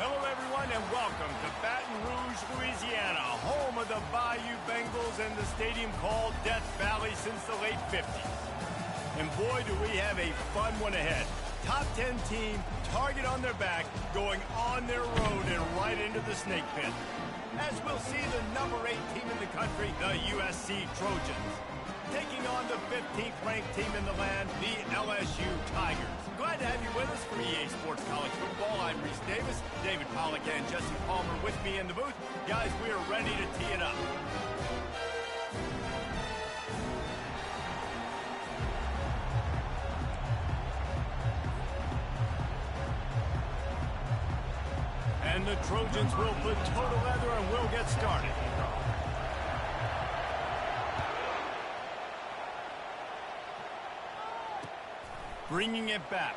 Hello, everyone, and welcome to Baton Rouge, Louisiana, home of the Bayou Bengals and the stadium called Death Valley since the late 50s. And boy, do we have a fun one ahead. Top 10 team, target on their back, going on their road and right into the snake pit. As we'll see the number 8 team in the country, the USC Trojans, taking on the 15th ranked team in the land, the LSU Tigers. Glad to have you with us for EA Sports College Football. I'm Reese Davis, David Pollack and Jesse Palmer with me in the booth. Guys, we are ready to tee it up. And the Trojans will put total leather and we'll get started. Bringing it back.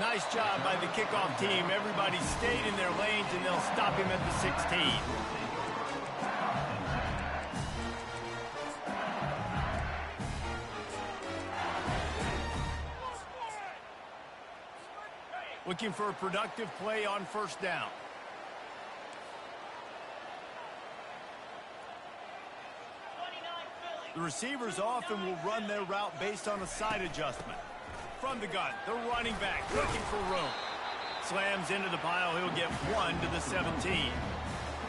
Nice job by the kickoff team. Everybody stayed in their lanes and they'll stop him at the 16. Looking for a productive play on first down. The receivers often will run their route based on a side adjustment. From the gun, the running back looking for room. Slams into the pile, he'll get 1 to the 17.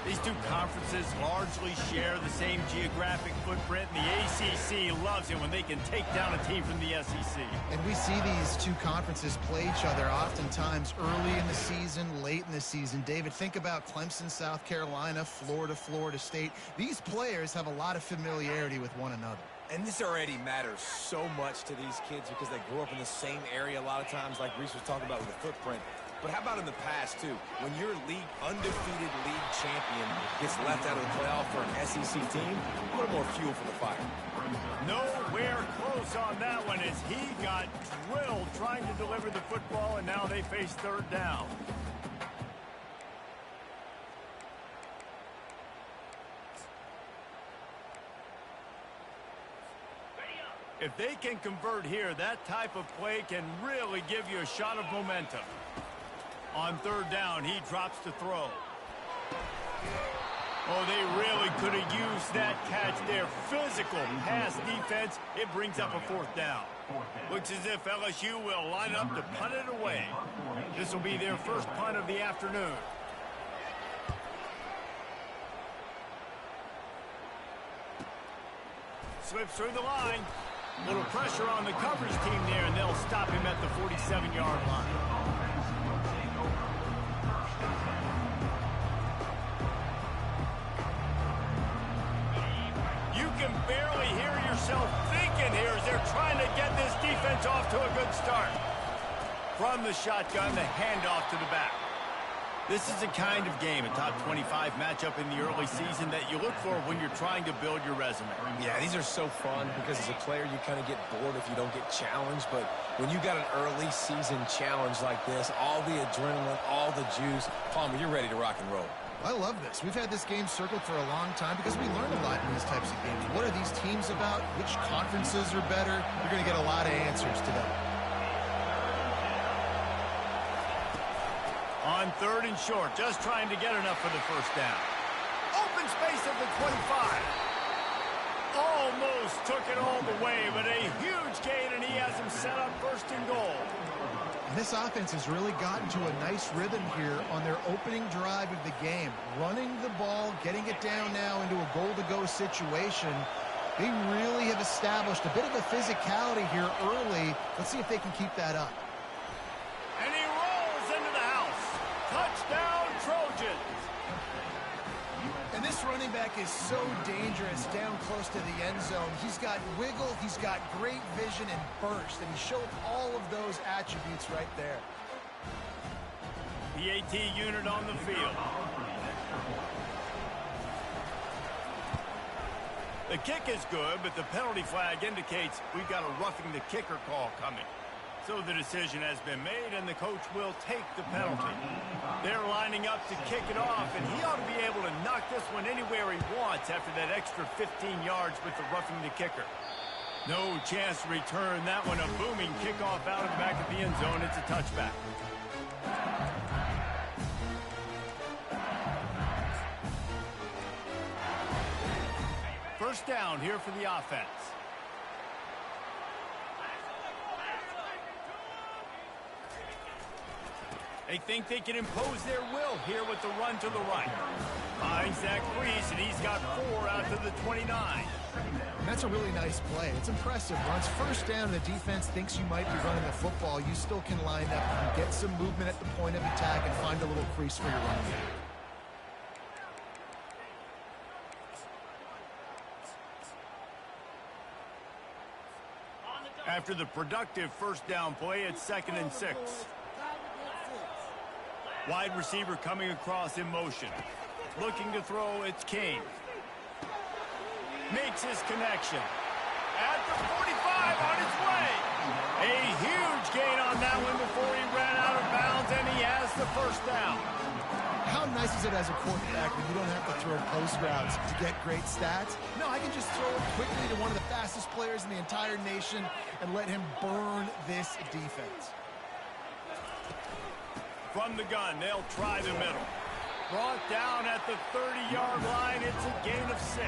These two conferences largely share the same geographic footprint, and the ACC loves it when they can take down a team from the SEC. And we see these two conferences play each other oftentimes early in the season, late in the season. David, think about Clemson, South Carolina, Florida, Florida State. These players have a lot of familiarity with one another. And this already matters so much to these kids because they grew up in the same area a lot of times, like Reese was talking about with the footprint. But how about in the past, too? When your undefeated league champion gets left out of the playoff for an SEC team, a little more fuel for the fire. Nowhere close on that one as he got drilled trying to deliver the football, and now they face third down. If they can convert here, that type of play can really give you a shot of momentum. On third down, he drops to throw. Oh, they really could have used that catch there. Physical pass defense. It brings up a fourth down. Looks as if LSU will line up to punt it away. This will be their first punt of the afternoon. Slips through the line. Little pressure on the coverage team there, and they'll stop him at the 47-yard line. You can barely hear yourself thinking here as they're trying to get this defense off to a good start. From the shotgun, the handoff to the back. This is the kind of game, a top 25 matchup in the early season, that you look for when you're trying to build your resume. Yeah, these are so fun because as a player, you kind of get bored if you don't get challenged. But when you got an early season challenge like this, all the adrenaline, all the juice, Palmer, you're ready to rock and roll. I love this. We've had this game circled for a long time because we learn a lot in these types of games. What are these teams about? Which conferences are better? You're going to get a lot of answers today. On third and short, just trying to get enough for the first down. Open space at the 25. Almost took it all the way, but a huge gain, and he has him set up first and goal. And this offense has really gotten to a nice rhythm here on their opening drive of the game. Running the ball, getting it down now into a goal-to-go situation. They really have established a bit of a physicality here early. Let's see if they can keep that up. And he rolls into the house. Touchdown, Trojans. And this running back is so dangerous down close to the end zone. He's got wiggle, he's got great vision and burst, and he showed all of those attributes right there. The AT unit on the field. The kick is good, but the penalty flag indicates we've got a roughing the kicker call coming. So the decision has been made, and the coach will take the penalty. They're lining up to kick it off, and he ought to be able to knock this one anywhere he wants after that extra 15 yards with the roughing the kicker. No chance to return that one. A booming kickoff out of the back of the end zone. It's a touchback. First down here for the offense. They think they can impose their will here with the run to the right. Finds that crease, and he's got 4 out to the 29. And that's a really nice play. It's impressive. Once first down, the defense thinks you might be running the football. You still can line up and get some movement at the point of attack and find a little crease for your running back. After the productive first down play, it's 2nd and 6. Wide receiver coming across in motion. Looking to throw, it's Kane. Makes his connection. At the 45, on his way. A huge gain on that one before he ran out of bounds, and he has the first down. How nice is it as a quarterback when you don't have to throw post routes to get great stats? No, I can just throw it quickly to one of the fastest players in the entire nation and let him burn this defense. From the gun, they'll try the middle. Brought down at the 30-yard line. It's a gain of 6.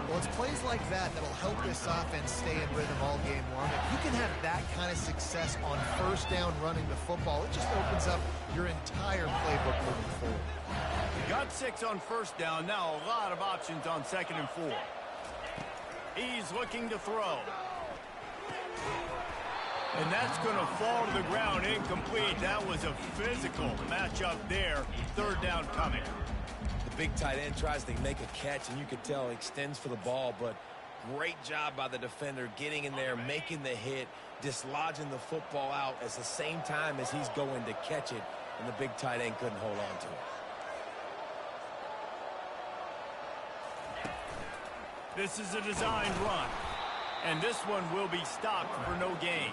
Well, it's plays like that that'll help this offense stay in rhythm all game long. If you can have that kind of success on first down running the football, it just opens up your entire playbook moving forward. Got 6 on first down. Now a lot of options on 2nd and 4. He's looking to throw. And that's going to fall to the ground incomplete. That was a physical matchup there. 3rd down coming. The big tight end tries to make a catch, and you could tell he extends for the ball, but great job by the defender getting in there, making the hit, dislodging the football out at the same time as he's going to catch it, and the big tight end couldn't hold on to it. This is a designed run. And this one will be stopped for no gain.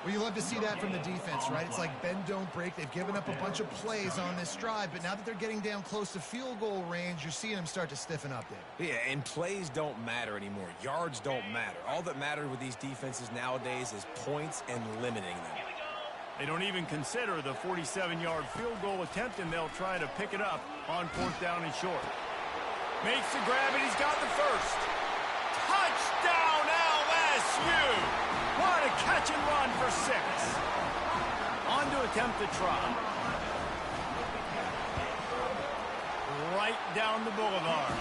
Well, you love to see that from the defense, right? It's like bend, don't break. They've given up a bunch of plays on this drive, but now that they're getting down close to field goal range, you're seeing them start to stiffen up there. Yeah, and plays don't matter anymore. Yards don't matter. All that matters with these defenses nowadays is points and limiting them. They don't even consider the 47-yard field goal attempt, and they'll try to pick it up on 4th down and short. Makes the grab, and he's got the first. Touchdown, LSU! What a catch and run for 6. On to attempt the try. Right down the boulevard.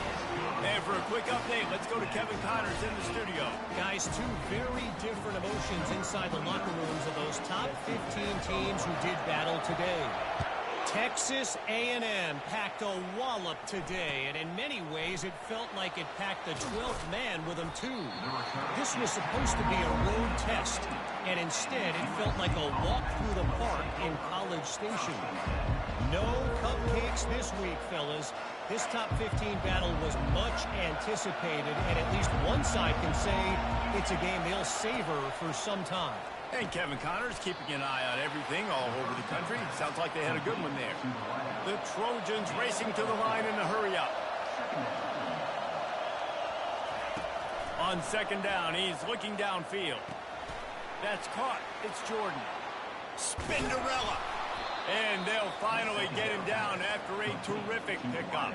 And for a quick update, let's go to Kevin Connors in the studio. Guys, 2 very different emotions inside the locker rooms of those top 15 teams who did battle today. Texas A&M packed a wallop today, and in many ways it felt like it packed the 12th man with them too. This was supposed to be a road test, and instead it felt like a walk through the park in College Station. No cupcakes this week, fellas. This top 15 battle was much anticipated, and at least one side can say it's a game they'll savor for some time. And Kevin Connors keeping an eye on everything all over the country. Sounds like they had a good one there. The Trojans racing to the line in a hurry-up. On 2nd down, he's looking downfield. That's caught. It's Jordan. Spinderella. And they'll finally get him down after a terrific pickup.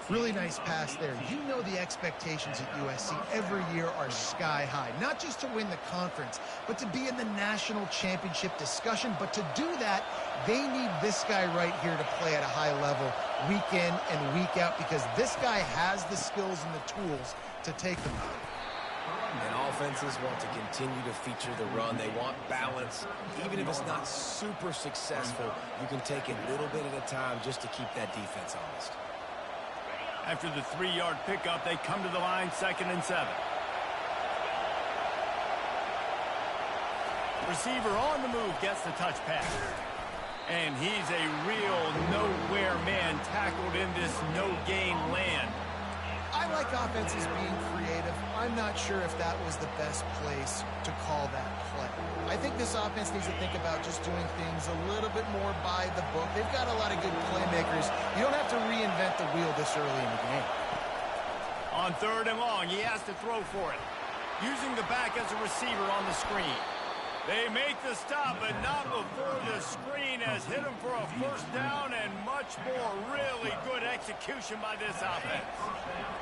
Really nice pass there. You know the expectations at USC every year are sky high. Not just to win the conference, but to be in the national championship discussion. But to do that, they need this guy right here to play at a high level week in and week out, because this guy has the skills and the tools to take them out. And offenses want to continue to feature the run. They want balance. Even if it's not super successful, you can take it a little bit at a time just to keep that defense honest. After the 3-yard pickup, they come to the line 2nd and 7. Receiver on the move gets the touch pass. And he's a real nowhere man tackled in this no-gain land. I like offenses being creative. I'm not sure if that was the best place to call that play. I think this offense needs to think about just doing things a little bit more by the book. They've got a lot of good playmakers. You don't have to reinvent the wheel this early in the game. On 3rd and long, he has to throw for it. Using the back as a receiver on the screen. They make the stop, but not before the screen has hit them for a first down and much more. Really good execution by this offense.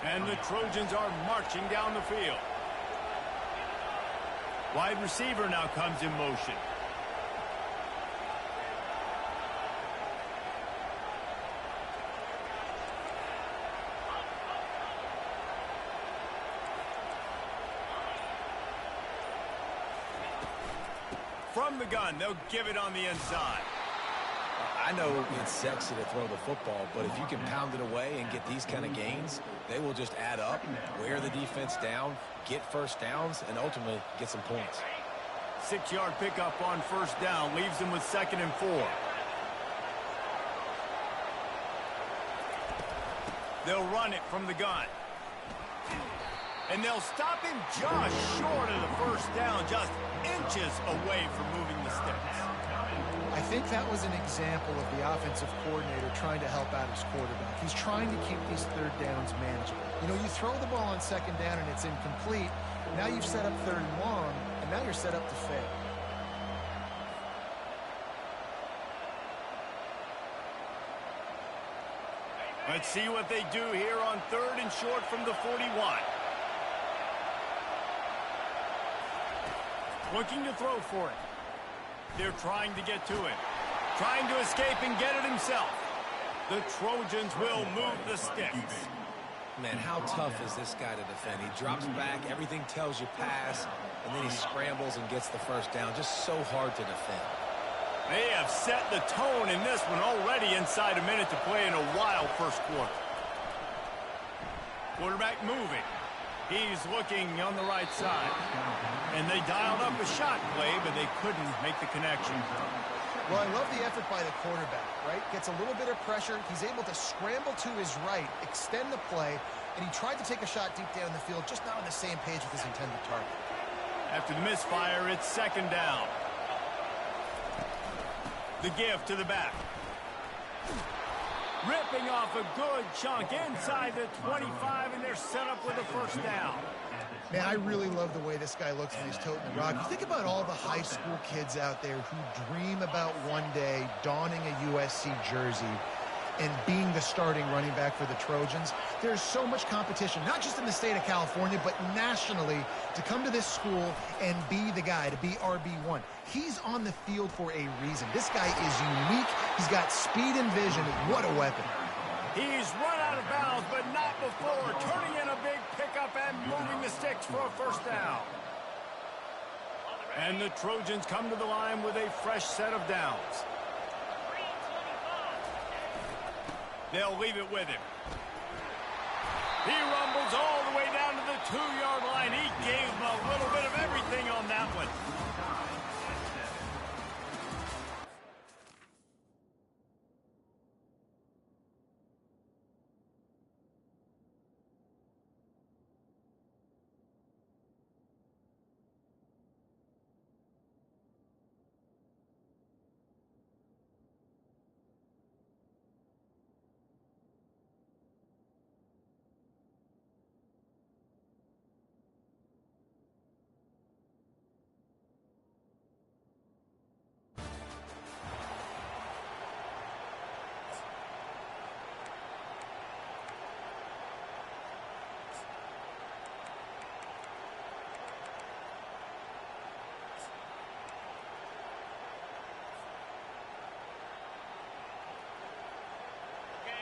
And the Trojans are marching down the field. Wide receiver now comes in motion. From the gun, they'll give it on the inside. I know it's sexy to throw the football, but if you can pound it away and get these kind of gains, they will just add up, wear the defense down, get first downs, and ultimately get some points. 6-yard pickup on first down leaves them with 2nd and 4. They'll run it from the gun. And they'll stop him just short of the first down, just inches away from moving the sticks. I think that was an example of the offensive coordinator trying to help out his quarterback. He's trying to keep these third downs manageable. You know, you throw the ball on 2nd down and it's incomplete. Now you've set up 3rd and long, and now you're set up to fail. Let's see what they do here on 3rd and short from the 41. Looking to throw for it. They're trying to get to it. Trying to escape and get it himself. The Trojans will move the sticks. Man, how tough is this guy to defend? He drops back, everything tells you pass, and then he scrambles and gets the first down. Just so hard to defend. They have set the tone in this one already inside a minute to play in a wild first quarter. Quarterback moving. He's looking on the right side. And they dialed up a shot play, but they couldn't make the connection. Well, I love the effort by the quarterback, right? Gets a little bit of pressure. He's able to scramble to his right, extend the play, and he tried to take a shot deep down the field, just not on the same page with his intended target. After the misfire, it's 2nd down. The give to the back. Ripping off a good chunk inside the 25, and they're set up with a first down. Man, I really love the way this guy looks when he's toting the rock. You think about all the high school kids out there who dream about one day donning a USC jersey and being the starting running back for the Trojans. There's so much competition, not just in the state of California, but nationally, to come to this school and be the guy, to be RB1. He's on the field for a reason. This guy is unique. He's got speed and vision. What a weapon. He's run out of bounds, but not before turning in a big pickup and moving the sticks for a first down. And the Trojans come to the line with a fresh set of downs. They'll leave it with him. He rumbles all the way down to the 2-yard line. He gave him a little bit of everything on that one.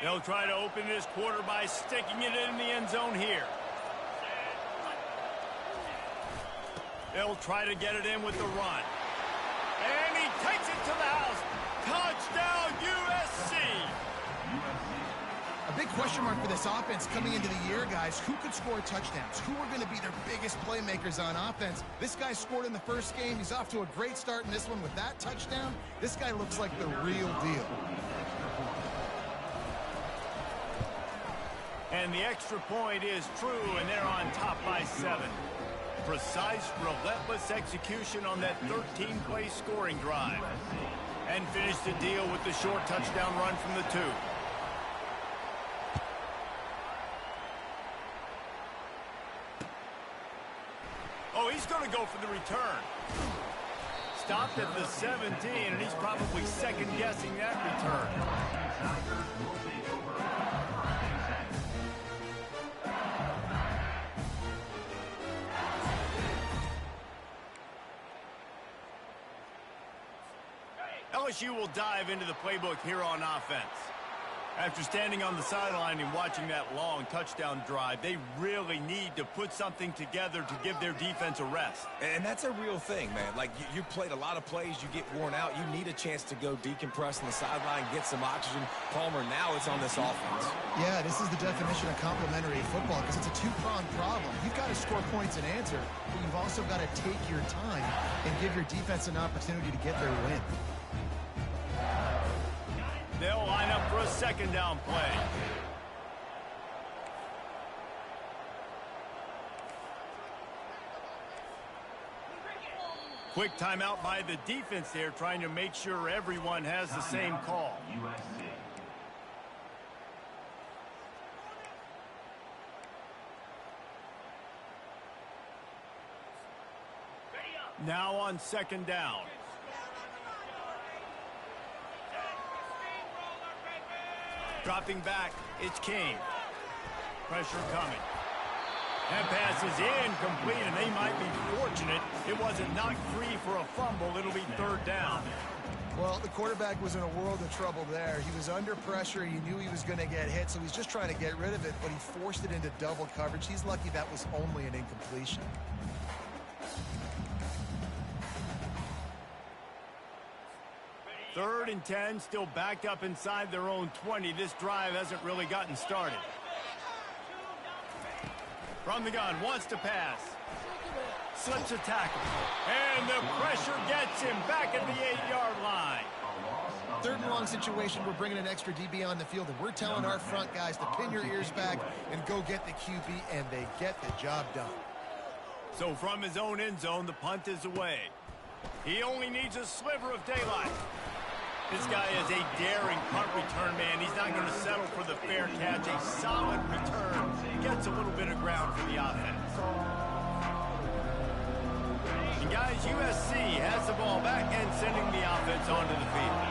They'll try to open this quarter by sticking it in the end zone here. They'll try to get it in with the run. And he takes it to the house. Touchdown, USC! A big question mark for this offense coming into the year, guys. Who could score touchdowns? Who are going to be their biggest playmakers on offense? This guy scored in the first game. He's off to a great start in this one with that touchdown. This guy looks like the real deal. And the extra point is true, and they're on top by 7. Precise, relentless execution on that 13-play scoring drive. And finish the deal with the short touchdown run from the 2. Oh, he's going to go for the return. stopped at the 17, and he's probably second-guessing that return. LSU will dive into the playbook here on offense. After standing on the sideline and watching that long touchdown drive, they really need to put something together to give their defense a rest. And that's a real thing, man. Like, you played a lot of plays, you get worn out, you need a chance to go decompress on the sideline, get some oxygen. Palmer, now it's on this offense. Yeah, this is the definition of complementary football because it's a two-pronged problem. You've got to score points and answer, but you've also got to take your time and give your defense an opportunity to get their win. They'll line up for a second down play. Quick timeout by the defense there, trying to make sure everyone has the same call. USC. Now on second down. Dropping back, it's King. Pressure coming. That pass is incomplete, and they might be fortunate it wasn't knocked free for a fumble. It'll be third down. Well, the quarterback was in a world of trouble there. He was under pressure. He knew he was going to get hit, so he's just trying to get rid of it, but he forced it into double coverage. He's lucky that was only an incompletion. Third and 10, still backed up inside their own 20. This drive hasn't really gotten started. From the gun, wants to pass. Slips a tackle. And the pressure gets him back at the 8-yard line. Third and long situation, we're bringing an extra DB on the field, and we're telling our front guys to pin your ears back and go get the QB, and they get the job done. So from his own end zone, the punt is away. He only needs a sliver of daylight. This guy is a daring punt return man. He's not going to settle for the fair catch. A solid return. Gets a little bit of ground for the offense. And guys, USC has the ball back and sending the offense onto the field.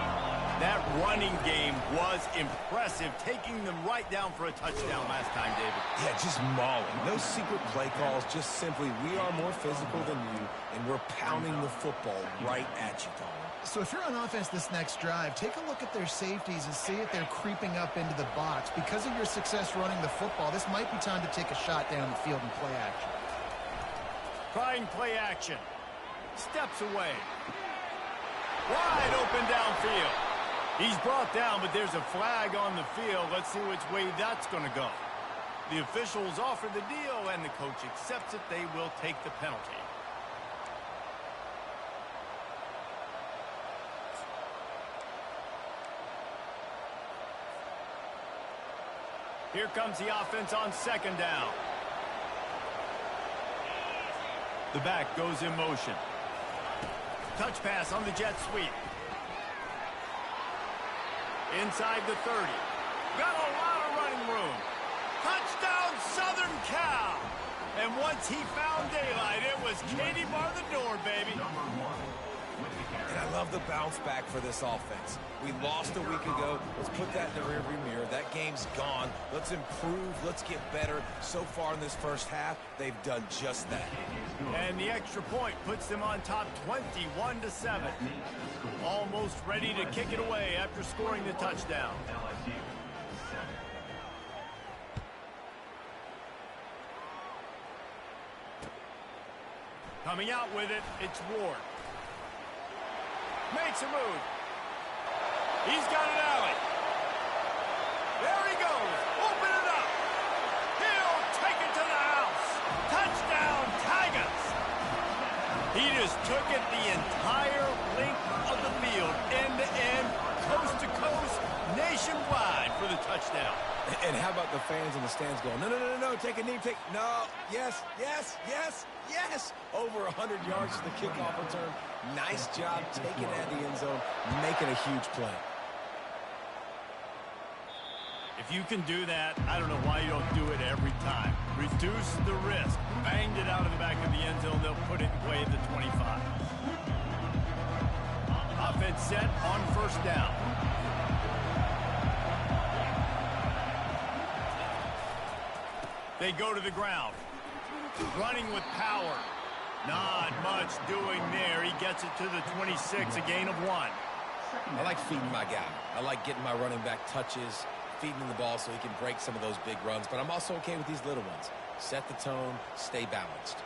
That running game was impressive, taking them right down for a touchdown last time, David. Yeah, just mauling. No secret play calls, just simply, we are more physical than you, and we're pounding the football right at you, Tom. So if you're on offense this next drive, take a look at their safeties and see if they're creeping up into the box. Because of your success running the football, this might be time to take a shot down the field and play action. Trying play action. Steps away. Wide open downfield. He's brought down, but there's a flag on the field. Let's see which way that's going to go. The officials offer the deal, and the coach accepts it. They will take the penalty. Here comes the offense on second down. The back goes in motion. Touch pass on the jet sweep. Inside the 30. Got a lot of running room. Touchdown, Southern Cal. And once he found daylight, it was Katie bar the door, baby. And I love the bounce back for this offense. We lost a week ago. Let's put that in the rearview mirror. That game's gone. Let's improve. Let's get better. So far in this first half, they've done just that. And the extra point puts them on top 21-7. Almost ready to kick it away after scoring the touchdown. Coming out with it, it's Ward. Makes a move. He's got an alley. There he goes. Open it up. He'll take it to the house. Touchdown, Tigers. He just took it the entire length of the field, end to end, coast to coast, nationwide for the touchdown. And how about the fans in the stands going, no, no, no, no, no, take a knee, no, yes, yes, yes, yes. Over 100 yards to the kickoff return. Nice job taking it out of the end zone, making a huge play. If you can do that, I don't know why you don't do it every time. Reduce the risk. Banged it out of the back of the end zone. They'll put it in play at the 25. They go to the ground. Running with power. Not much doing there. He gets it to the 26, a gain of 1. I like feeding my guy. I like getting my running back touches, feeding him the ball so he can break some of those big runs. But I'm also okay with these little ones. Set the tone, stay balanced.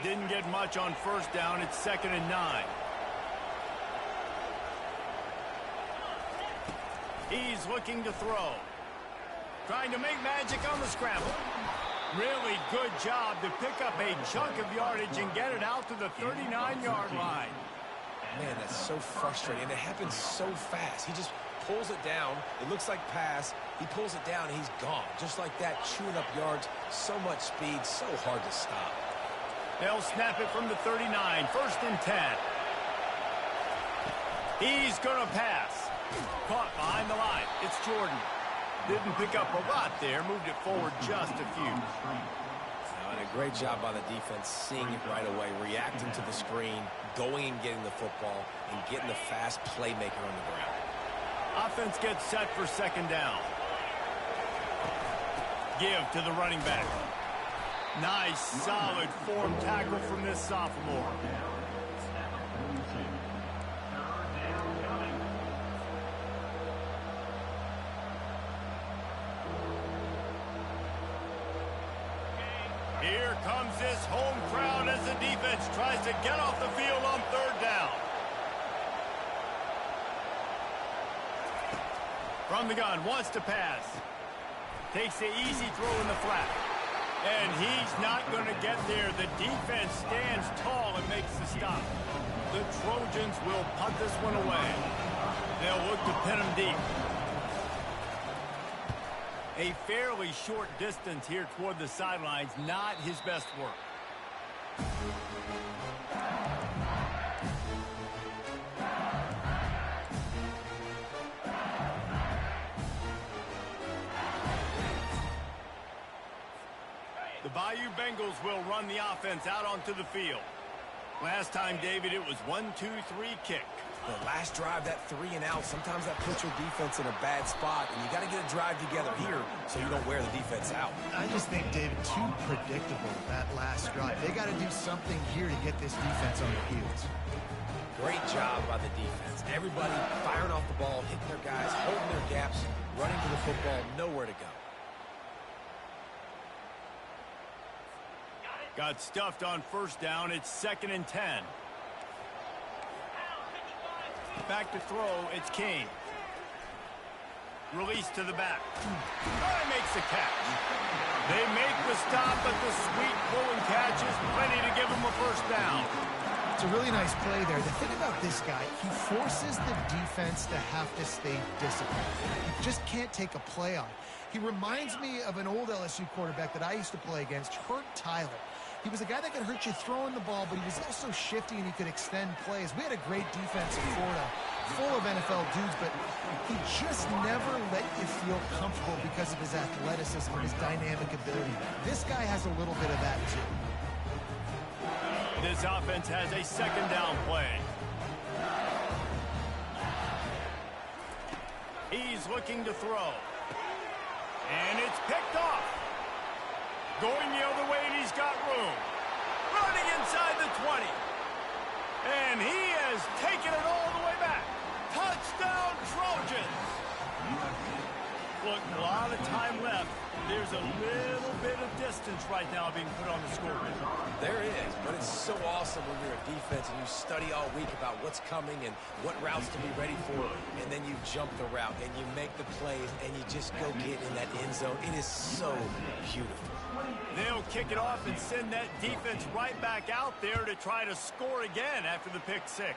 Didn't get much on first down. It's 2nd and 9. He's looking to throw. Trying to make magic on the scramble. Really good job to pick up a chunk of yardage and get it out to the 39-yard line. Man, that's so frustrating. And it happens so fast. He just pulls it down. It looks like pass. He pulls it down, and he's gone. Just like that, chewing up yards. So much speed, so hard to stop. They'll snap it from the 39. 1st and 10. He's going to pass. Caught behind the line. It's Jordan. Didn't pick up a lot there. Moved it forward just a few. And a great job by the defense seeing it right away, reacting to the screen, going and getting the football, and getting the fast playmaker on the ground. Offense gets set for 2nd down. Give to the running back. Nice, solid form tackle from this sophomore. Here comes this home crowd as the defense tries to get off the field on 3rd down. From the gun, wants to pass. Takes the easy throw in the flat. And he's not going to get there. The defense stands tall and makes the stop. The Trojans will punt this one away. They'll look to pin him deep. A fairly short distance here toward the sidelines, not his best work. The Bayou Bengals will run the offense out onto the field. Last time, David, it was 1-2-3 kick. The last drive, that 3 and out, sometimes that puts your defense in a bad spot, and you got to get a drive together here so you don't wear the defense out. I just think, David, too predictable, that last drive. They got to do something here to get this defense on their heels. Great job by the defense. Everybody firing off the ball, hitting their guys, holding their gaps, running to the football, nowhere to go. Got stuffed on 1st down. It's 2nd and 10. Back to throw. It's King. Release to the back. Makes the catch. They make the stop, but the sweet pulling catch is plenty to give him a 1st down. It's a really nice play there. The thing about this guy, he forces the defense to have to stay disciplined. You just can't take a play on. He reminds me of an old LSU quarterback that I used to play against, Hurt Tyler. He was a guy that could hurt you throwing the ball, but he was also shifty and he could extend plays. We had a great defense in Florida, full of NFL dudes, but he just never let you feel comfortable because of his athleticism and his dynamic ability. This guy has a little bit of that too. This offense has a 2nd down play. He's looking to throw. And it's picked off. Going the other way, and he's got room. Running inside the 20. And he has taken it all the way back. Touchdown, Trojans. Look, a lot of time left. There's a little bit of distance right now being put on the scoreboard. There is, but it's so awesome when you're a defense and you study all week about what's coming and what routes to be ready for, and then you jump the route and you make the plays and you just go get in that end zone. It is so beautiful. They'll kick it off and send that defense right back out there to try to score again after the pick 6.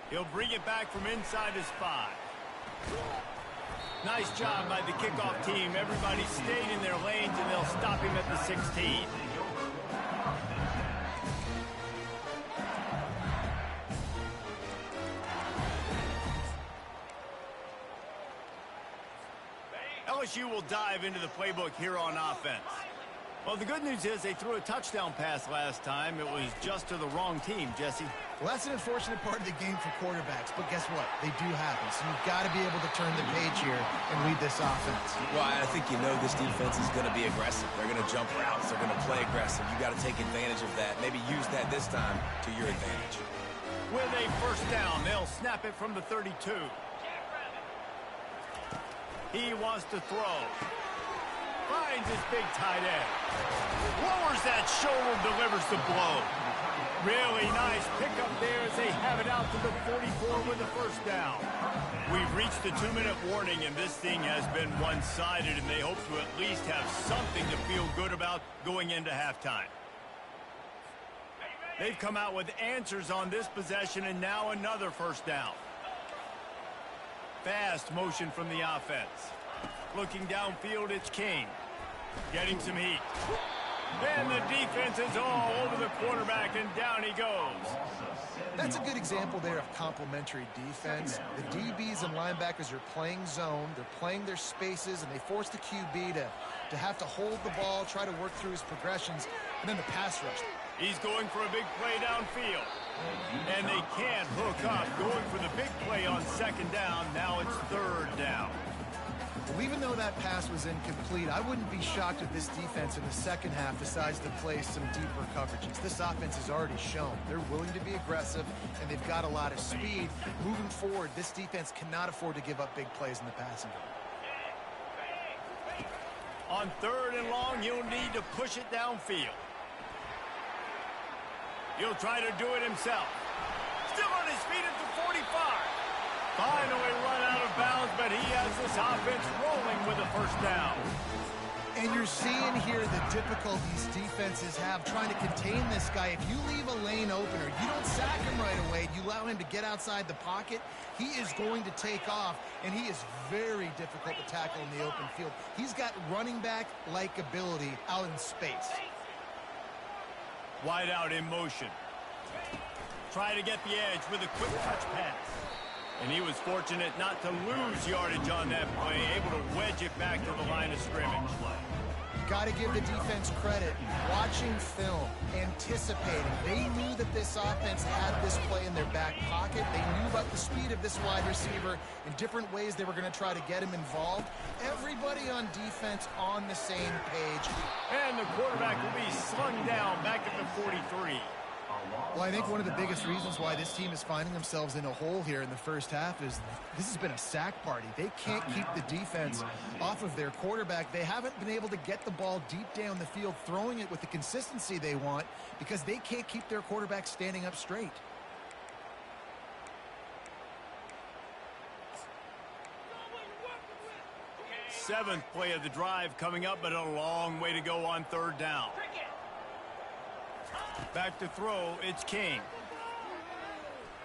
He'll bring it back from inside his 5. Nice job by the kickoff team. Everybody stayed in their lanes, and they'll stop him at the 16. LSU will dive into the playbook here on offense. Well, the good news is they threw a touchdown pass last time. It was just to the wrong team, Jesse. Well, that's an unfortunate part of the game for quarterbacks, but guess what? They do happen, so you've got to be able to turn the page here and lead this offense. Well, I think you know this defense is going to be aggressive. They're going to jump routes. They're going to play aggressive. You got to take advantage of that. Maybe use that this time to your advantage. With a first down, they'll snap it from the 32. He wants to throw. Finds his big tight end. Lowers that shoulder, delivers the blow. Really nice pickup there as they have it out to the 44 with the first down. We've reached the 2-minute warning, and this thing has been one-sided, and they hope to at least have something to feel good about going into halftime. They've come out with answers on this possession, and now another first down. Fast motion from the offense. Looking downfield, it's King. Getting some heat. And the defense is all over the quarterback, and down he goes. That's a good example there of complementary defense. The DBs and linebackers are playing zone. They're playing their spaces, and they force the QB to have to hold the ball, try to work through his progressions, and then the pass rush. He's going for a big play downfield. And they can't hook up. Going for the big play on second down. Now it's third down. Well, even though that pass was incomplete, I wouldn't be shocked if this defense in the second half decides to play some deeper coverages. This offense has already shown they're willing to be aggressive, and they've got a lot of speed. Moving forward, this defense cannot afford to give up big plays in the passing game. On third and long, he'll need to push it downfield. He'll try to do it himself. Still on his feet at the 45. Finally run out of bounds, but he has this offense rolling with a first down. And you're seeing here the difficulties defenses have trying to contain this guy. If you leave a lane open or you don't sack him right away, you allow him to get outside the pocket, he is going to take off, and he is very difficult to tackle in the open field. He's got running back-like ability out in space. Wide out in motion. Try to get the edge with a quick touch pass. And he was fortunate not to lose yardage on that play, able to wedge it back to the line of scrimmage. Got to give the defense credit. Watching film, anticipating. They knew that this offense had this play in their back pocket. They knew about the speed of this wide receiver in different ways they were going to try to get him involved. Everybody on defense on the same page. And the quarterback will be slung down back at the 43. Well, I think one of the biggest reasons why this team is finding themselves in a hole here in the first half is this has been a sack party. They can't keep the defense off of their quarterback. They haven't been able to get the ball deep down the field, throwing it with the consistency they want because they can't keep their quarterback standing up straight. Seventh play of the drive coming up, but a long way to go on third down. Back to throw, it's King.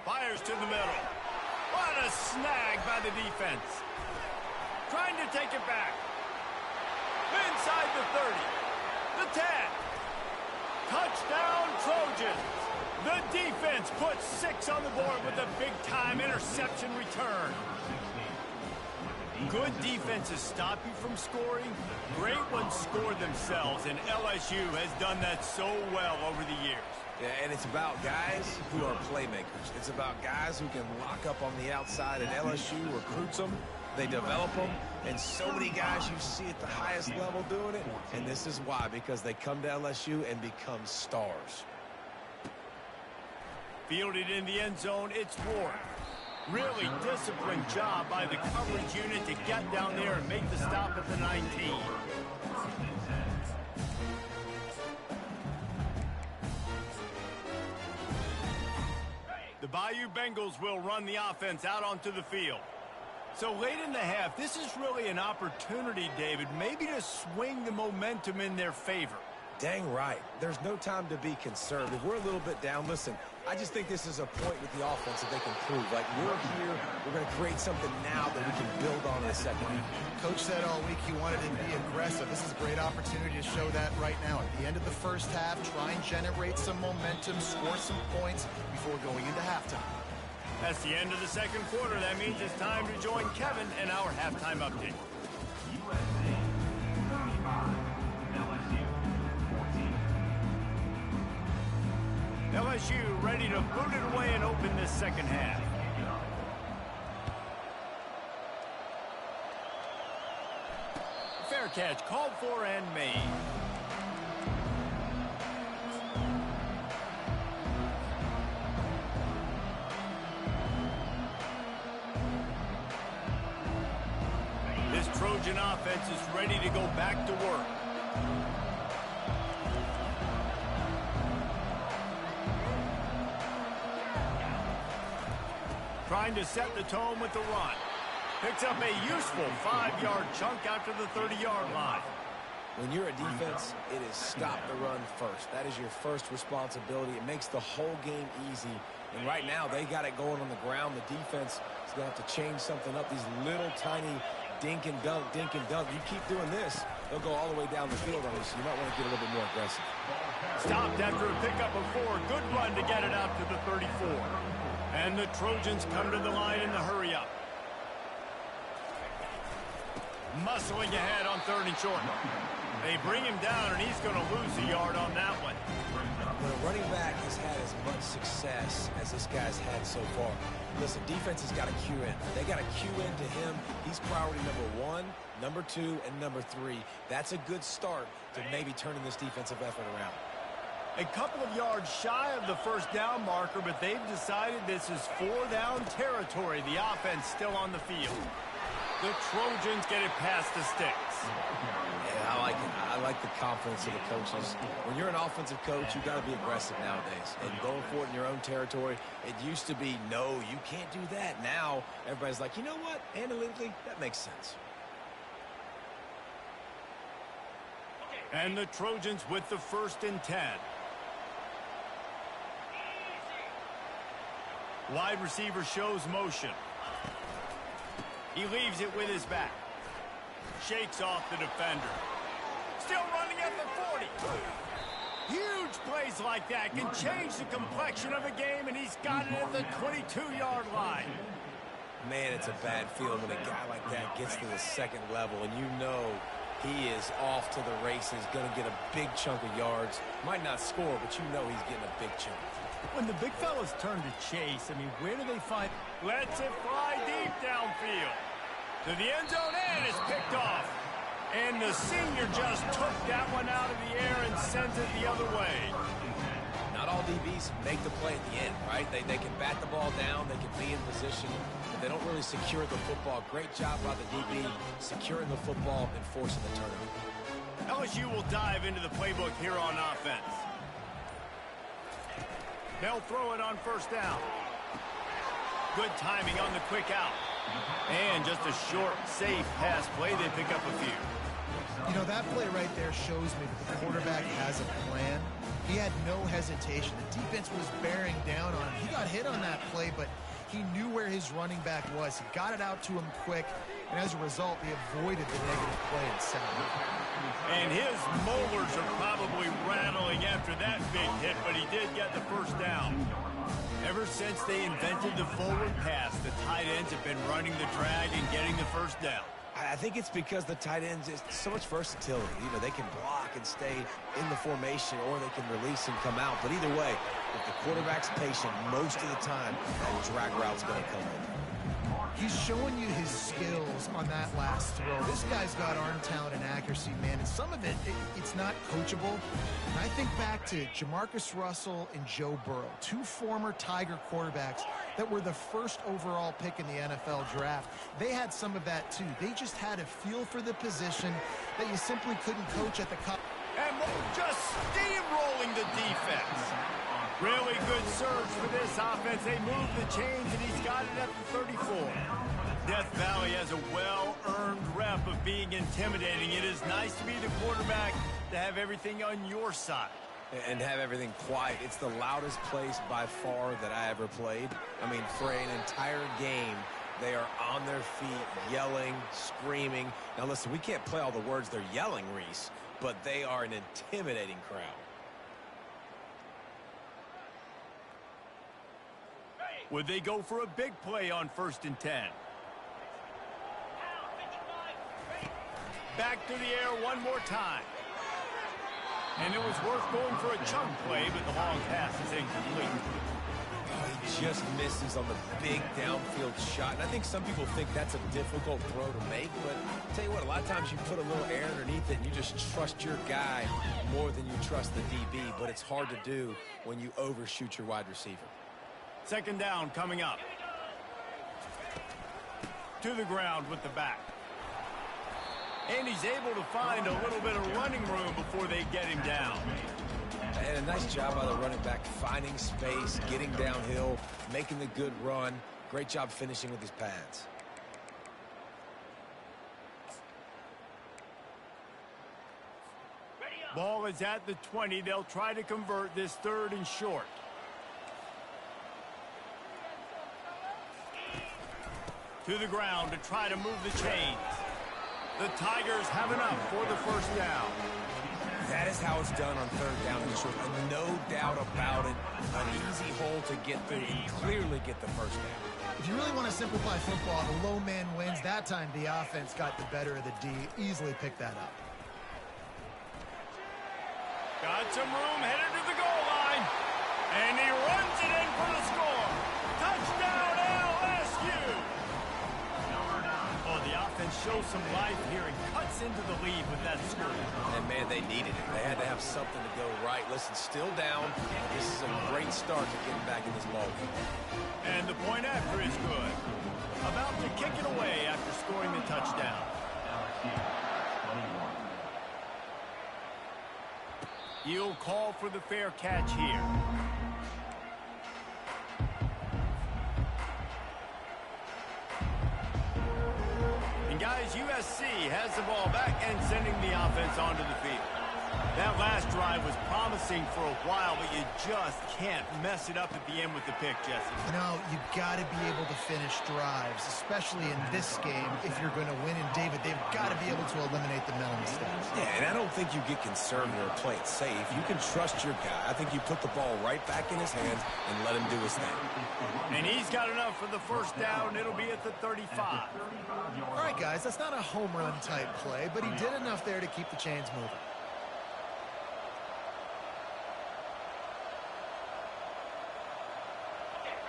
Fires to the middle. What a snag by the defense. Trying to take it back. Inside the 30. The 10. Touchdown Trojans. The defense puts 6 on the board with a big-time interception return. Good defenses stop you from scoring. Great ones score themselves, and LSU has done that so well over the years. Yeah, and it's about guys who are playmakers. It's about guys who can lock up on the outside, and LSU recruits them. They develop them, and so many guys you see at the highest level doing it, and this is why, because they come to LSU and become stars. Fielded in the end zone, it's Ward. Really disciplined job by the coverage unit to get down there and make the stop at the 19. The Bayou Bengals will run the offense out onto the field. So late in the half, this is really an opportunity, David, maybe to swing the momentum in their favor. Dang right. There's no time to be conservative. We're a little bit down. Listen, I just think this is a point with the offense that they can prove. Like, we're here, we're going to create something now that we can build on in the second half. Coach said all week he wanted to be aggressive. This is a great opportunity to show that right now. At the end of the first half, try and generate some momentum, score some points before going into halftime. That's the end of the second quarter. That means it's time to join Kevin in our halftime update. LSU ready to boot it away and open this second half. Fair catch called for and made. This Trojan offense is ready to go back to work. Trying to set the tone with the run. Picks up a useful 5-yard chunk after the 30-yard line. When you're a defense, it is stop the run first. That is your first responsibility. It makes the whole game easy. And right now, they got it going on the ground. The defense is going to have to change something up. These little tiny dink and dunk, dink and dunk. You keep doing this, they'll go all the way down the field on you, so you might want to get a little bit more aggressive. Stopped after a pickup of 4. Good run to get it out to the 34. And the Trojans come to the line in the hurry-up. Muscling ahead on 3rd and short. They bring him down, and he's going to lose a yard on that one. When a running back has had as much success as this guy's had so far, listen, defense has got to cue in. They got to cue into him. He's priority number 1, number 2, and number 3. That's a good start to maybe turning this defensive effort around. A couple of yards shy of the first down marker, but they've decided this is 4-down territory. The offense still on the field. The Trojans get it past the sticks. Yeah, I like it. I like the confidence of the coaches. When you're an offensive coach, you got to be aggressive nowadays. And going for it in your own territory, it used to be, no, you can't do that. Now, everybody's like, you know what? Analytically, that makes sense. And the Trojans with the 1st and 10. Wide receiver shows motion. He leaves it with his back. Shakes off the defender. Still running at the 40. Huge plays like that can change the complexion of a game, and he's got it at the 22-yard line. Man, it's a bad feeling when a guy like that gets to the second level, and you know he is off to the races, going to get a big chunk of yards. Might not score, but you know he's getting a big chunk. When the big fellas turn to chase, I mean, where do they find? Lets it fly deep downfield. To the end zone, and it's picked off. And the senior just took that one out of the air and sends it the other way. Not all DBs make the play at the end, right? They can bat the ball down, they can be in position, but they don't really secure the football. Great job by the DB securing the football and forcing the turnover. LSU will dive into the playbook here on offense. They'll throw it on 1st down. Good timing on the quick out. And just a short, safe pass play. They pick up a few. You know, that play right there shows me that the quarterback has a plan. He had no hesitation. The defense was bearing down on him. He got hit on that play, but he knew where his running back was. He got it out to him quick, and as a result, he avoided the negative play and sound. And his molars are probably rattling after that big hit, but he did get the 1st down. Ever since they invented the forward pass, the tight ends have been running the drag and getting the 1st down. I think it's because the tight ends is so much versatility. You know, they can block and stay in the formation, or they can release and come out. But either way, if the quarterback's patient, most of the time, that drag route's going to come in. He's showing you his skills on that last throw. This guy's got arm talent and accuracy, man, and some of it's not coachable. And I think back to Jamarcus Russell and Joe Burrow, 2 former Tiger quarterbacks that were the 1st overall pick in the NFL draft. They had some of that, too. They just had a feel for the position that you simply couldn't coach at the college. And just steamrolling the defense. Really good surge for this offense. They move the chains, and he's got it at the 34. Death Valley has a well-earned rep of being intimidating. It is nice to be the quarterback, to have everything on your side. And have everything quiet. It's the loudest place by far that I ever played. I mean, for an entire game, they are on their feet, yelling, screaming. Now, listen, we can't play all the words they're yelling, Reese, but they are an intimidating crowd. Would they go for a big play on 1st and 10? Back to the air one more time. And it was worth going for a chunk play, but the long pass is incomplete. Oh, he just misses on the big downfield shot. And I think some people think that's a difficult throw to make, but I'll tell you what, a lot of times you put a little air underneath it and you just trust your guy more than you trust the DB, but it's hard to do when you overshoot your wide receiver. Second down coming up. To the ground with the back. And he's able to find a little bit of running room before they get him down. And a nice job by the running back, finding space, getting downhill, making the good run. Great job finishing with his pads. Ball is at the 20. They'll try to convert this 3rd and short. To the ground to try to move the chains. The Tigers have enough for the first down. That is how it's done on 3rd down and short. No doubt about it. An easy hole to get through and clearly get the first down. If you really want to simplify football, the low man wins. That time the offense got the better of the D. Easily picked that up. Got some room, headed to the goal line. And he runs it in for the score. Touchdown, LSU! Oh, the offense shows some life here and cuts into the lead with that score. And, man, they needed it. They had to have something to go right. Listen, still down. This is a great start to getting back in this ballgame. And the point after is good. About to kick it away after scoring the touchdown. He'll call for the fair catch here. And guys, USC has the ball back and sending the offense onto the field. That last drive was promising for a while, but you just can't mess it up at the end with the pick, Jesse. No, you've got to be able to finish drives, especially in this game if you're going to win. And, David, they've got to be able to eliminate the mental mistakes. Yeah, and I don't think you get concerned or play it safe. You can trust your guy. I think you put the ball right back in his hands and let him do his thing. And he's got enough for the first down. It'll be at the 35. All right, guys, that's not a home run type play, but he did enough there to keep the chains moving.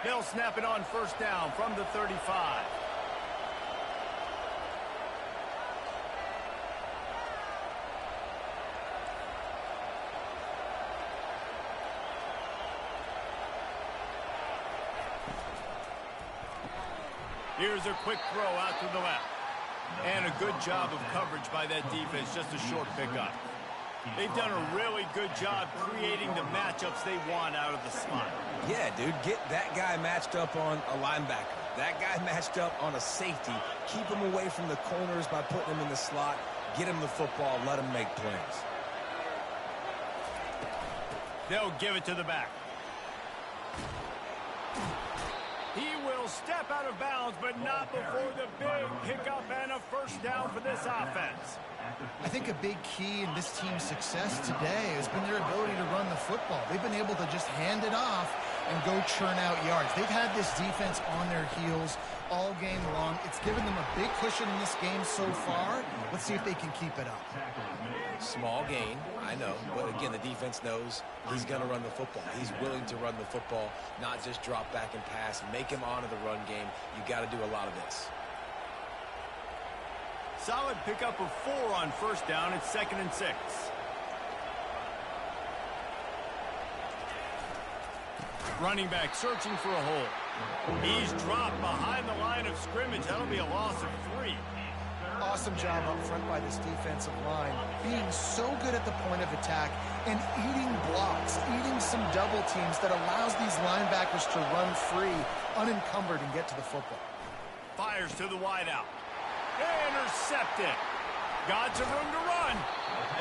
They'll snap it on first down from the 35. Here's a quick throw out to the left. And a good job of coverage by that defense, just a short pickup. They've done a really good job creating the matchups they want out of the slot. Yeah, dude, get that guy matched up on a linebacker. That guy matched up on a safety. Keep him away from the corners by putting him in the slot. Get him the football. Let him make plays. They'll give it to the back. He will step out of bounds, but not before the big pickup and a first down for this offense. I think a big key in this team's success today has been their ability to run the football. They've been able to just hand it off and go churn out yards. They've had this defense on their heels all game long. It's given them a big cushion in this game so far. Let's see if they can keep it up. Small gain, I know, but again, the defense knows he's going to run the football. He's willing to run the football, not just drop back and pass, make him honor the run game. You got to do a lot of this. Solid pickup of 4 on first down. It's 2nd and 6. Running back searching for a hole. He's dropped behind the line of scrimmage. That'll be a loss of 3. Awesome job up front by this defensive line, being so good at the point of attack and eating blocks, eating some double teams that allows these linebackers to run free, unencumbered, and get to the football. Fires to the wideout. Intercepted. Got some room to run,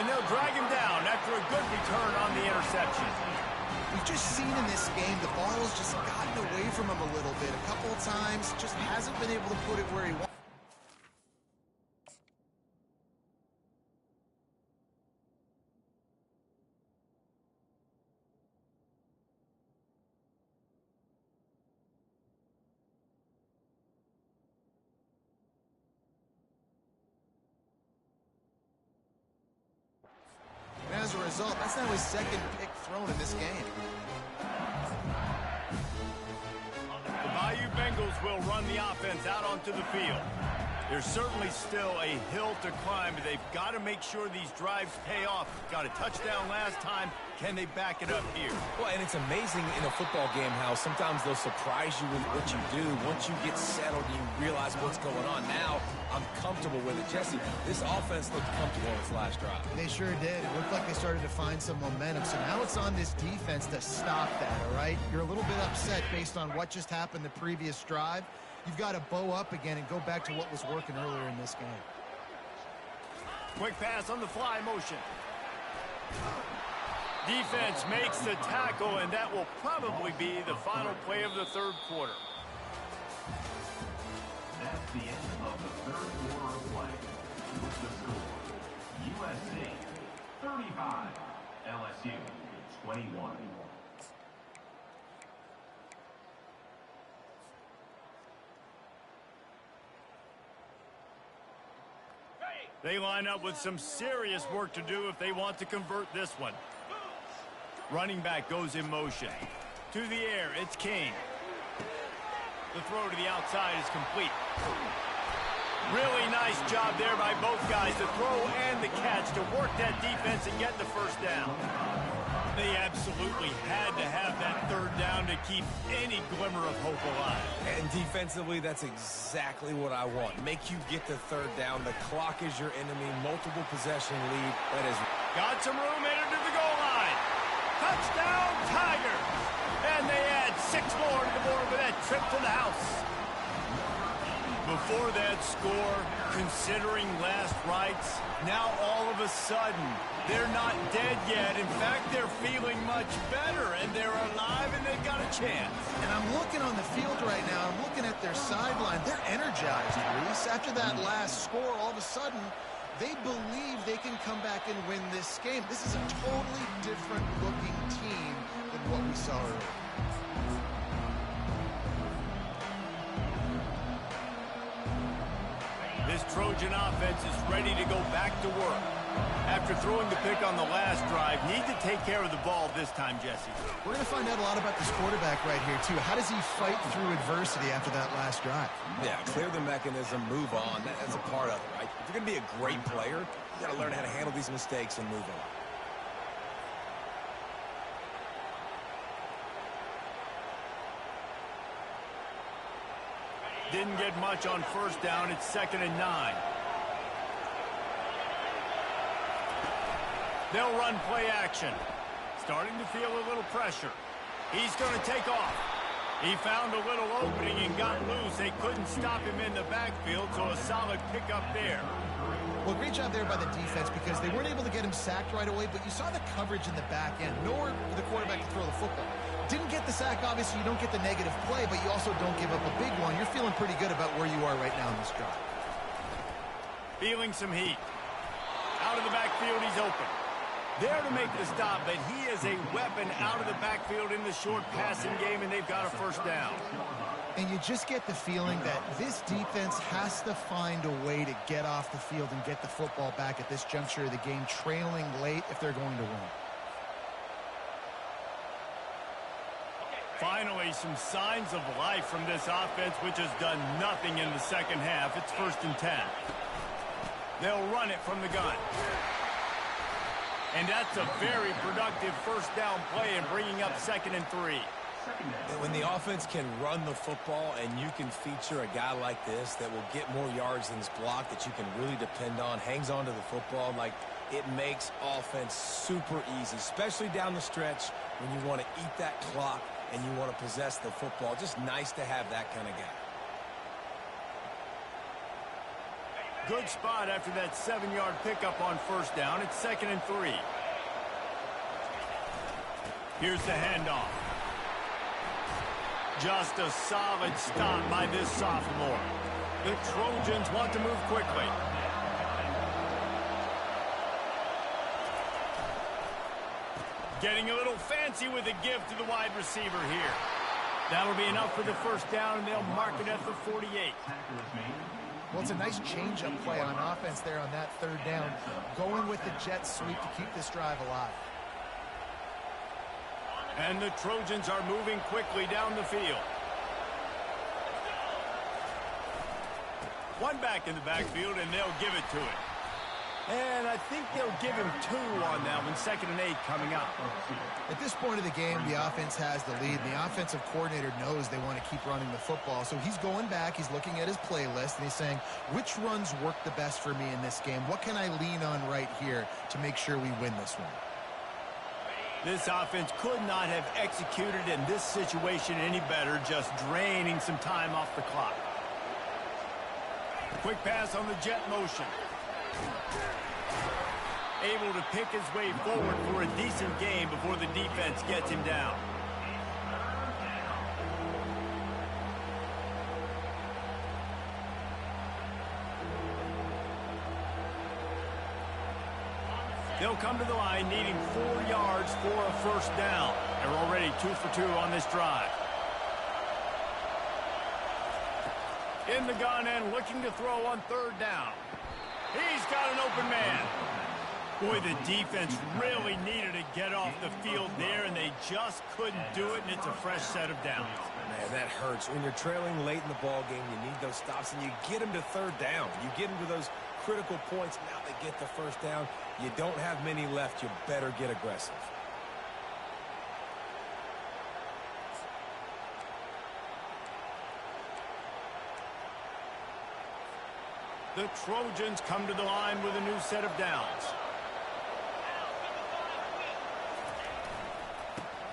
and they'll drag him down after a good return on the interception. We've just seen in this game the ball has just gotten away from him a little bit. A couple of times, just hasn't been able to put it where he wants. As a result, that's That's now his second pick thrown in this game. The Bayou Bengals will run the offense out onto the field. There's certainly still a hill to climb, but they've got to make sure these drives pay off. Got a touchdown last time. Can they back it up here? Well, and it's amazing in a football game how sometimes they'll surprise you with what you do. Once you get settled, you realize what's going on. Now, I'm comfortable with it. Jesse, this offense looked comfortable on its last drive. They sure did. It looked like they started to find some momentum. So now it's on this defense to stop that, all right? You're a little bit upset based on what just happened the previous drive. You've got to bow up again and go back to what was working earlier in this game. Quick pass on the fly motion. Defense makes the tackle, and that will probably be the final play of the third quarter. That's the end of the third quarter of play. With the score, USC 35, LSU 21. They line up with some serious work to do if they want to convert this one. Running back goes in motion. To the air, it's Kane. The throw to the outside is complete. Really nice job there by both guys, the throw and the catch, to work that defense and get the first down. They absolutely had to have that third down to keep any glimmer of hope alive. And defensively, that's exactly what I want. Make you get the third down. The clock is your enemy. Multiple possession lead. That is... Got some room, headed to the goal line. Touchdown, Tigers! And they add 6 more to the board with that trip to the house. Before that score, considering last rites, now all of a sudden, they're not dead yet. In fact, they're feeling much better, and they're alive, and they've got a chance. And I'm looking on the field right now. I'm looking at their sideline. They're energized, Reese. After that last score, all of a sudden, they believe they can come back and win this game. This is a totally different-looking team than what we saw earlier. This Trojan offense is ready to go back to work. After throwing the pick on the last drive, need to take care of the ball this time, Jesse. We're going to find out a lot about this quarterback right here, too. How does he fight through adversity after that last drive? Yeah, clear the mechanism, move on. That's a part of it, right? If you're going to be a great player, you got to learn how to handle these mistakes and move on. Didn't get much on first down. It's 2nd and 9. They'll run play action. Starting to feel a little pressure. He's going to take off. He found a little opening and got loose. They couldn't stop him in the backfield, so a solid pickup there. Well, great job there by the defense because they weren't able to get him sacked right away, but you saw the coverage in the back end. Nowhere for the quarterback to throw the football. Didn't get the sack, obviously. You don't get the negative play, but you also don't give up a big one. You're feeling pretty good about where you are right now in this drive. Feeling some heat. Out of the backfield, he's open. There to make the stop, but he is a weapon out of the backfield in the short passing game, and they've got a first down. And you just get the feeling that this defense has to find a way to get off the field and get the football back at this juncture of the game, trailing late if they're going to win. Finally, some signs of life from this offense, which has done nothing in the second half. It's 1st and 10. They'll run it from the gun. And that's a very productive first down play and bringing up 2nd and 3. When the offense can run the football and you can feature a guy like this that will get more yards than his block, that you can really depend on, hangs on to the football, like it makes offense super easy, especially down the stretch when you want to eat that clock and you want to possess the football. Just nice to have that kind of guy. Good spot after that 7-yard pickup on first down. It's 2nd and 3. Here's the handoff. Just a solid stop by this sophomore. The Trojans want to move quickly. Getting a little fancy with a give to the wide receiver here. That'll be enough for the first down, and they'll mark it at the 48. Well, it's a nice change-up play on offense there on that third down, going with the jet sweep to keep this drive alive. And the Trojans are moving quickly down the field. One back in the backfield, and they'll give it to him. And I think they'll give him 2 on that one, 2nd and 8 coming up. At this point of the game, the offense has the lead. The offensive coordinator knows they want to keep running the football. So he's going back, he's looking at his playlist, and he's saying, which runs work the best for me in this game? What can I lean on right here to make sure we win this one? This offense could not have executed in this situation any better, just draining some time off the clock. Quick pass on the jet motion. Able to pick his way forward for a decent game before the defense gets him down. They'll come to the line needing 4 yards for a first down. They're already 2 for 2 on this drive. In the gun and looking to throw on 3rd down. He's got an open man. Boy, the defense really needed to get off the field there, and they just couldn't do it, and it's a fresh set of downs. Man, that hurts. When you're trailing late in the ball game, you need those stops, and you get them to 3rd down. You get them to those critical points. Now they get the first down. You don't have many left. You better get aggressive. The Trojans come to the line with a new set of downs.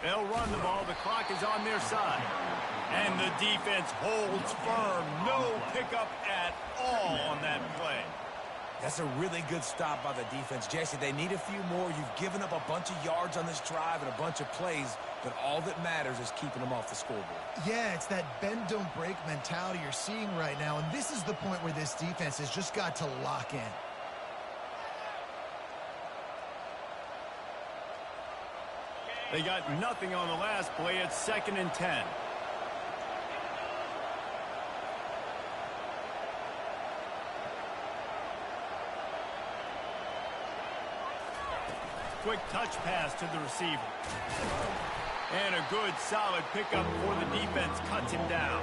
They'll run the ball. The clock is on their side. And the defense holds firm. No pickup at all on that play. That's a really good stop by the defense. Jesse, they need a few more. You've given up a bunch of yards on this drive and a bunch of plays, but all that matters is keeping them off the scoreboard. Yeah, it's that bend, don't break mentality you're seeing right now, and this is the point where this defense has just got to lock in. They got nothing on the last play. It's 2nd and 10. Quick touch pass to the receiver. And a good, solid pickup before the defense cuts him down.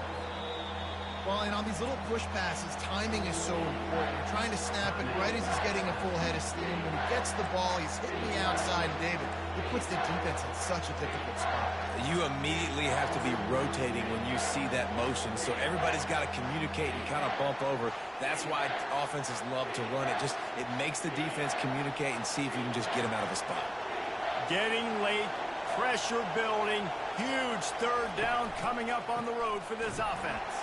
Well, and on these little push passes, timing is so important. You're trying to snap it right as he's getting a full head of steam. When he gets the ball, he's hitting the outside. David, it puts the defense in such a difficult spot. You immediately have to be rotating when you see that motion, so everybody's got to communicate and kind of bump over. That's why offenses love to run it. It makes the defense communicate and see if you can just get him out of a spot. Getting late, pressure building, huge 3rd down coming up on the road for this offense.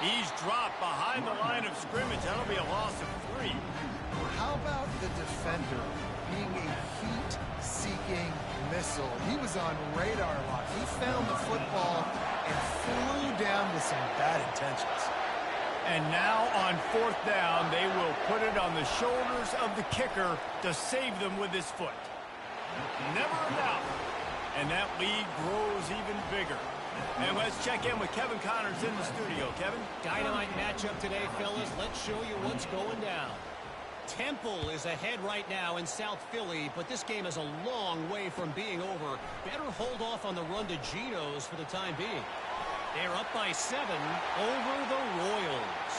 He's dropped behind the line of scrimmage. That'll be a loss of 3. How about the defender being a heat-seeking missile? He was on radar lock. He found the football and flew down with some bad intentions. And now on 4th down, they will put it on the shoulders of the kicker to save them with his foot. Never a doubt. And that lead grows even bigger. And let's check in with Kevin Connors in the studio. Kevin? Dynamite matchup today, fellas. Let's show you what's going down. Temple is ahead right now in South Philly, but this game is a long way from being over. Better hold off on the run to Geno's for the time being. They're up by 7 over the Royals.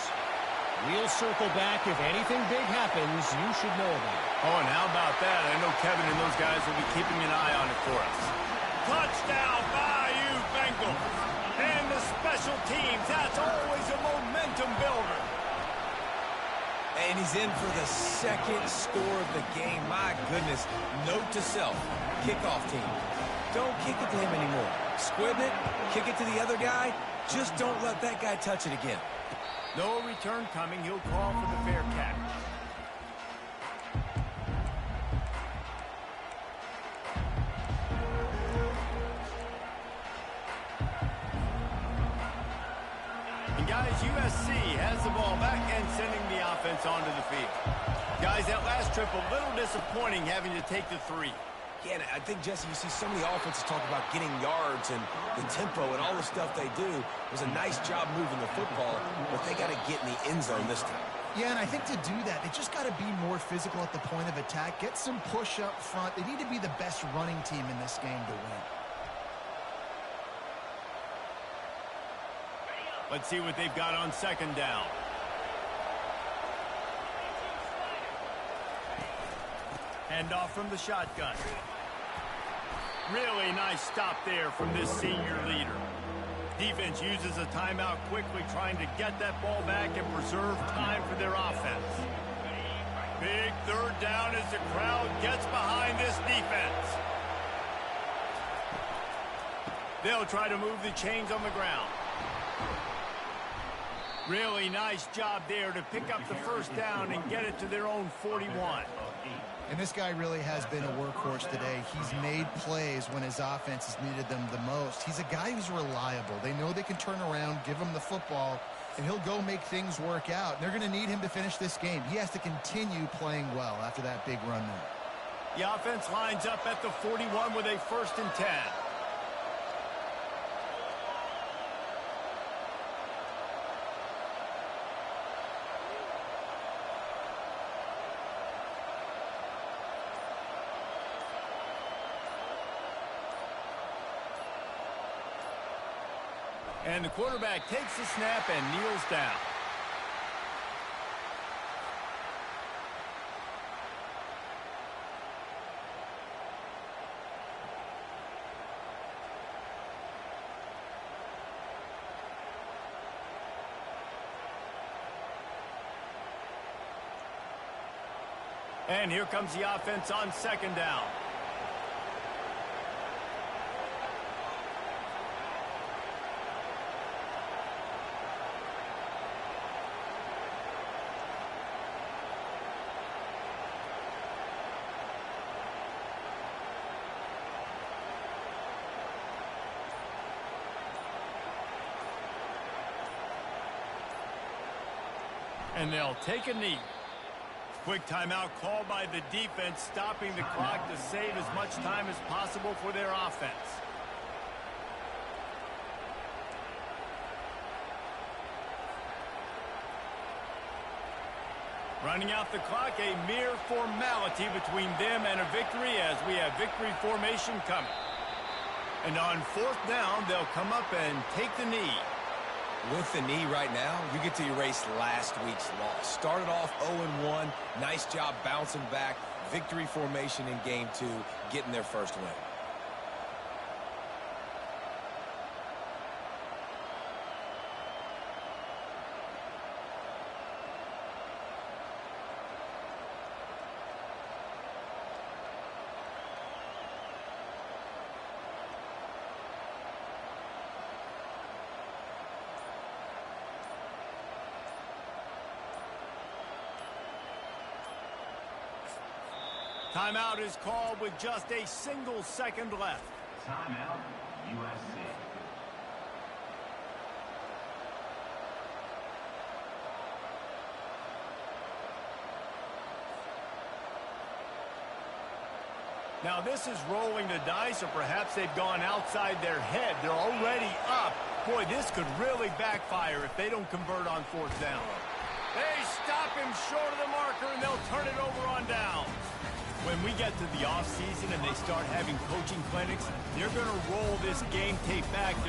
We'll circle back. If anything big happens, you should know about it. Oh, and how about that? I know Kevin and those guys will be keeping an eye on it for us. Touchdown, Bayou Bengals. And the special teams, that's always a momentum builder. And he's in for the 2nd score of the game. My goodness. Note to self, kickoff team. Don't kick it to him anymore. Squib it, kick it to the other guy. Just don't let that guy touch it again. No return coming. He'll call for the fair catch. And guys, USC has the ball back and sending the offense onto the field. Guys, that last trip a little disappointing having to take the 3. Yeah, I think, Jesse, you see so many offenses talk about getting yards and the tempo and all the stuff they do. It was a nice job moving the football, but they got to get in the end zone this time. Yeah, and I think to do that, they just got to be more physical at the point of attack, get some push up front. They need to be the best running team in this game to win. Let's see what they've got on second down. Handoff from the shotgun. Really nice stop there from this senior leader. Defense uses a timeout quickly, trying to get that ball back and preserve time for their offense. Big third down as the crowd gets behind this defense. They'll try to move the chains on the ground. Really nice job there to pick up the first down and get it to their own 41. And this guy really has been a workhorse today. He's made plays when his offense has needed them the most. He's a guy who's reliable. They know they can turn around, give him the football, and he'll go make things work out. And they're going to need him to finish this game. He has to continue playing well after that big run there. The offense lines up at the 41 with a 1st and 10. And the quarterback takes the snap and kneels down. And here comes the offense on second down. And they'll take a knee. Quick timeout called by the defense, stopping the clock to save as much time as possible for their offense. Running out the clock, a mere formality between them and a victory as we have victory formation coming. And on 4th down, they'll come up and take the knee. With the knee right now, you get to erase last week's loss. Started off 0-1. Nice job bouncing back. Victory formation in game 2, getting their first win. Timeout is called with just a single second left. Timeout, USC. Now this is rolling the dice, or perhaps they've gone outside their head. They're already up. Boy, this could really backfire if they don't convert on 4th down. They stop him short of the marker, and they'll turn it over on downs. When we get to the offseason and they start having coaching clinics, they're going to roll this game tape back to